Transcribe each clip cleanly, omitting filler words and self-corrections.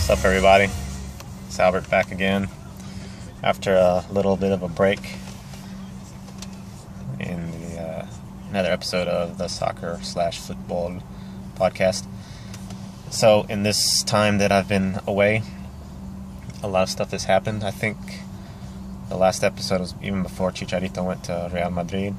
What's up, everybody? It's Albert back again after a little bit of a break in another episode of the soccer/football podcast. So in this time that I've been away, a lot of stuff has happened. I think the last episode was even before Chicharito went to Real Madrid.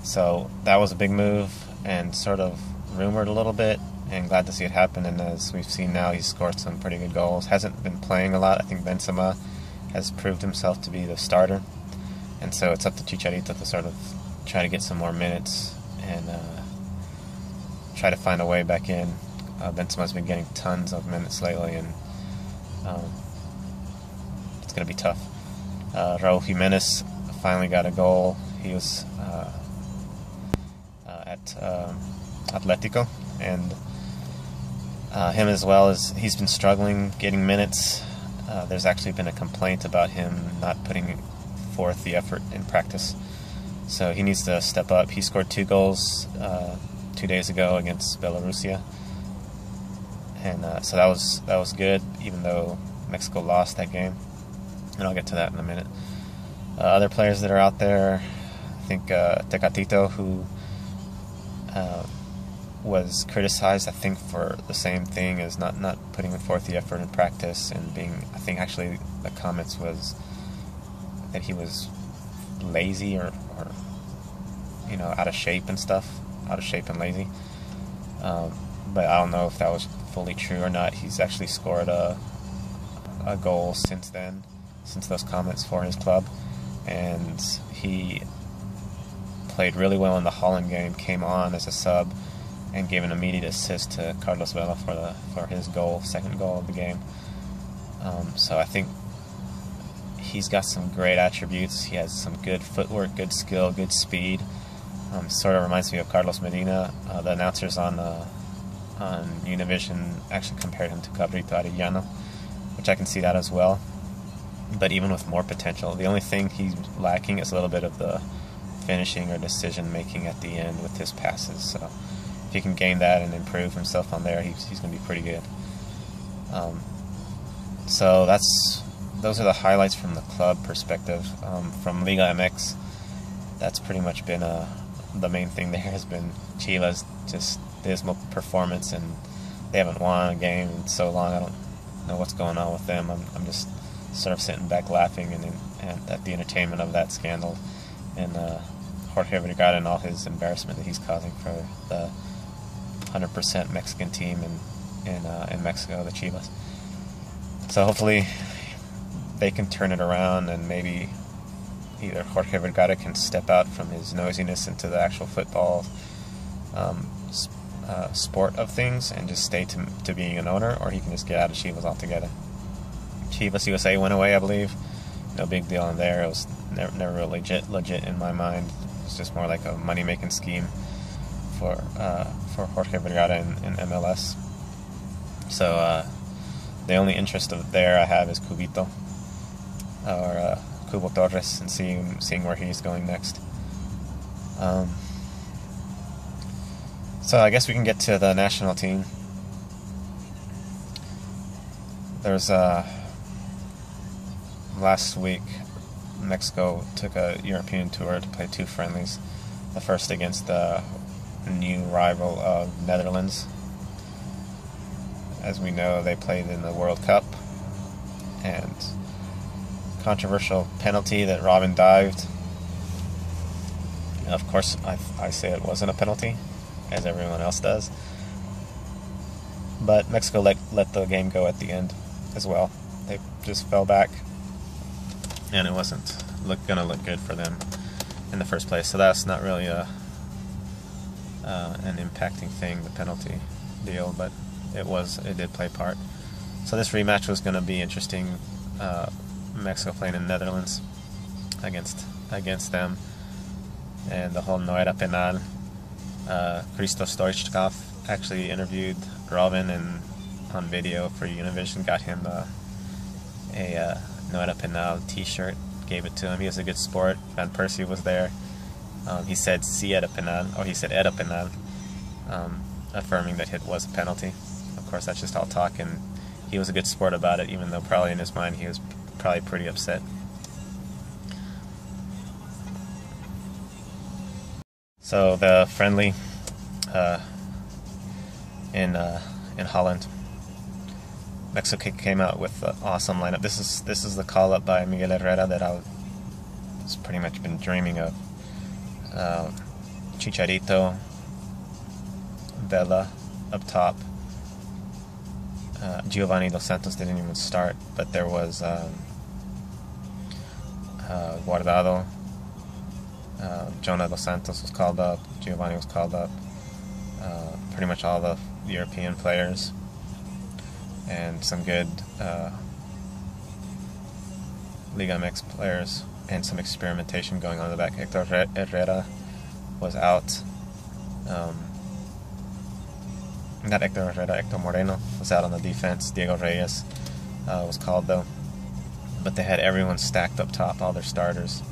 So that was a big move and sort of rumored a little bit, and glad to see it happen. And as we've seen now, he's scored some pretty good goals. Hasn't been playing a lot. I think Benzema has proved himself to be the starter, and so it's up to Chicharito to sort of try to get some more minutes and try to find a way back in. Benzema's been getting tons of minutes lately, and it's going to be tough. Raul Jimenez finally got a goal. He was at Atletico, and him as well, as he's been struggling getting minutes. There's actually been a complaint about him not putting forth the effort in practice, so he needs to step up. He scored 2 goals 2 days ago against Belarusia, and so that was good, even though Mexico lost that game, and I'll get to that in a minute. Other players that are out there, I think Chicharito, who was criticized, I think, for the same thing as not putting forth the effort in practice and being, I think actually the comments was that he was lazy or out of shape and stuff, out of shape and lazy. But I don't know if that was fully true or not. He's actually scored a goal since then, since those comments, for his club, and he played really well in the Holland game, came on as a sub, and gave an immediate assist to Vela for his goal, second goal of the game. So I think he's got some great attributes. He has some good footwork, good skill, good speed. Sort of reminds me of Carlos Medina. The announcers on Univision actually compared him to Cabrito Arellano, which I can see that as well. But even with more potential, the only thing he's lacking is a little bit of the finishing or decision making at the end with his passes. So if he can gain that and improve himself on there, he's going to be pretty good. So those are the highlights from the club perspective. From Liga MX, that's pretty much been the main thing there has been Chila's just dismal performance, and they haven't won a game in so long. I don't know what's going on with them. I'm just sort of sitting back laughing and at the entertainment of that scandal, and Jorge Vergara and all his embarrassment that he's causing for the 100% Mexican team in Mexico, the Chivas. So hopefully they can turn it around, and maybe either Jorge Vergara can step out from his noisiness into the actual football sport of things and just stay to being an owner, or he can just get out of Chivas altogether. Chivas USA went away, I believe. No big deal in there. It was never really legit in my mind. It's just more like a money-making scheme for Jorge Vergara in MLS. So the only interest there I have is Cubito, or Cubo Torres, and seeing where he's going next. So I guess we can get to the national team. There's last week, Mexico took a European tour to play 2 friendlies. The first against the new rival of Netherlands. As we know, they played in the World Cup, and controversial penalty that Robin dived. Of course, I say it wasn't a penalty, as everyone else does. But Mexico let the game go at the end as well. They just fell back, and it wasn't going to look good for them in the first place. So that's not really an impacting thing, the penalty deal, but it did play part. So this rematch was going to be interesting. Mexico playing in Netherlands against them, and the whole no era penal. Christo Stoichkov actually interviewed Robin, and on video for Univision got him a no era penal t-shirt, gave it to him. He was a good sport. Van Persie was there. He said si era penal, or he said era penal, affirming that it was a penalty. Of course, that's just all talk, and he was a good sport about it, even though probably in his mind he was probably pretty upset. So the friendly in Holland, Mexico came out with an awesome lineup. This is the call up by Miguel Herrera that I was pretty much been dreaming of. Chicharito, Vela up top. Giovanni Dos Santos didn't even start, but there was Guardado. Jonah Dos Santos was called up. Giovanni was called up. Pretty much all the European players, and some good Liga MX players, and some experimentation going on in the back. Hector Herrera was out. Not Hector Herrera, Hector Moreno was out on the defense. Diego Reyes was called though. But they had everyone stacked up top, all their starters.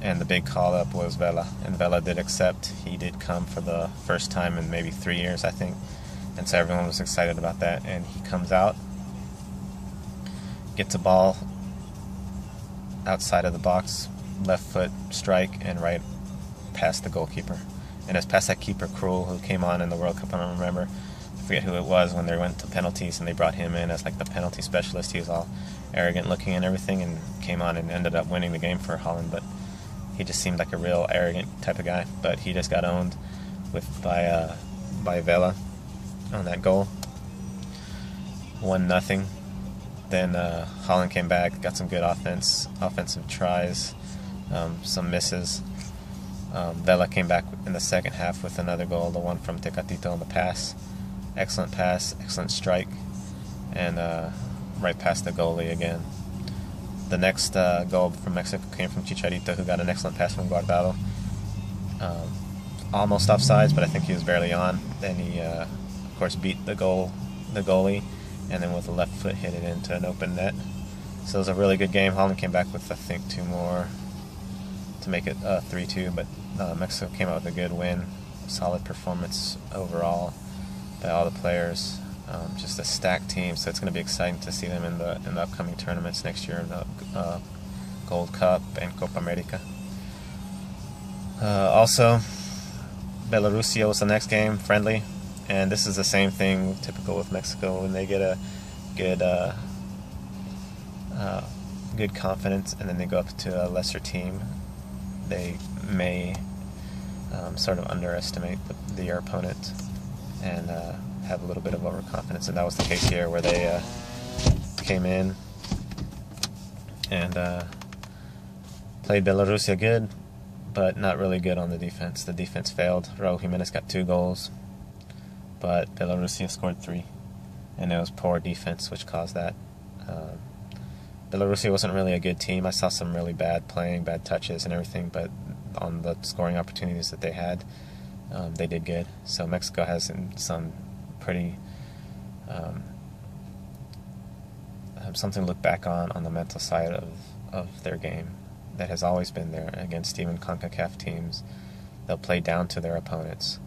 And the big call-up was Vela. And Vela did accept. He did come for the first time in maybe 3 years, I think. And so everyone was excited about that. And he comes out, gets a ball outside of the box, left foot strike, and right past the goalkeeper. And it's past that keeper, Krul, who came on in the World Cup, I don't remember. I forget who it was when they went to penalties and they brought him in as like the penalty specialist. He was all arrogant looking and everything, and came on and ended up winning the game for Holland. But he just seemed like a real arrogant type of guy. But he just got owned by Vela on that goal. 1-0. Then Holland came back, got some good offensive tries, some misses. Vela came back in the second half with another goal, the one from Tecatito on the pass. Excellent pass, excellent strike, and right past the goalie again. The next goal from Mexico came from Chicharito, who got an excellent pass from Guardado. Almost offsides, but I think he was barely on. Then he, of course, beat the goalie, and then with the left foot hit it into an open net. So it was a really good game. Holland came back with, I think, 2 more to make it 3-2, but Mexico came out with a good win. Solid performance overall by all the players. Just a stacked team, so it's going to be exciting to see them in the upcoming tournaments next year, the Gold Cup and Copa America. Also, Belarusia was the next game, friendly, and this is the same thing typical with Mexico. When they get a good confidence and then they go up to a lesser team, they may sort of underestimate their opponent and have a little bit of overconfidence, and that was the case here, where they came in and played Belarusia good, but not really good on the defense. The defense failed. Raul Jimenez got 2 goals, but Belarusia scored 3, and it was poor defense which caused that. Belarusia wasn't really a good team. I saw some really bad playing, bad touches and everything, but on the scoring opportunities that they had, they did good. So Mexico has some pretty something to look back on the mental side of their game that has always been there against even CONCACAF teams. They'll play down to their opponents,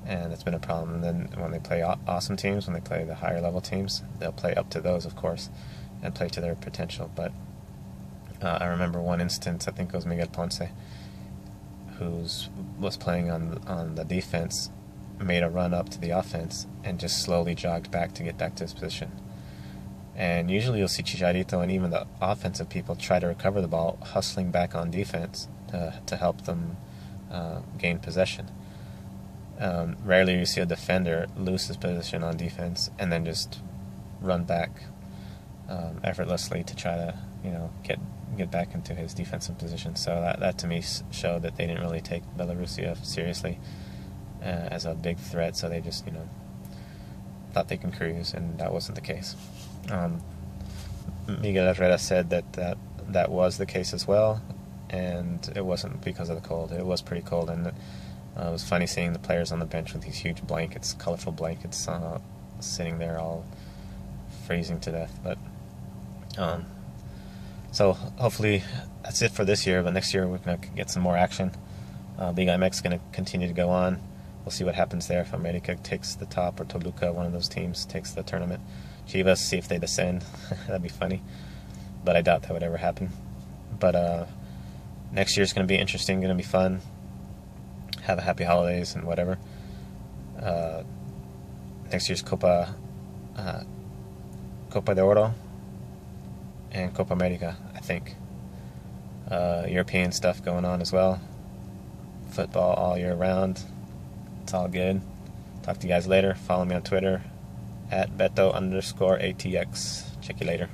and it's been a problem. And then when they play awesome teams, when they play the higher level teams, they'll play up to those, of course, and play to their potential. But I remember one instance, I think it was Miguel Ponce, who was playing on the defense, made a run up to the offense and just slowly jogged back to get back to his position. And usually you'll see Chicharito and even the offensive people try to recover the ball, hustling back on defense to help them gain possession. Rarely you see a defender lose his position on defense and then just run back effortlessly to try to get back into his defensive position. So that to me showed that they didn't really take Belarusia seriously as a big threat, so they just thought they can cruise, and that wasn't the case. Miguel Herrera said that was the case as well, and it wasn't because of the cold. It was pretty cold, and it was funny seeing the players on the bench with these huge blankets, colorful blankets, sitting there all freezing to death. But so hopefully that's it for this year, but next year we're going to get some more action. Liga MX is going to continue to go on. We'll see what happens there if America takes the top or Toluca, one of those teams, takes the tournament. Chivas, see if they descend. That'd be funny. But I doubt that would ever happen. But next year's going to be interesting, going to be fun. Have a happy holidays and whatever. Next year's Copa de Oro and Copa America, I think. European stuff going on as well. Football all year round. It's all good. Talk to you guys later. Follow me on Twitter at Beto_ATX. Check you later.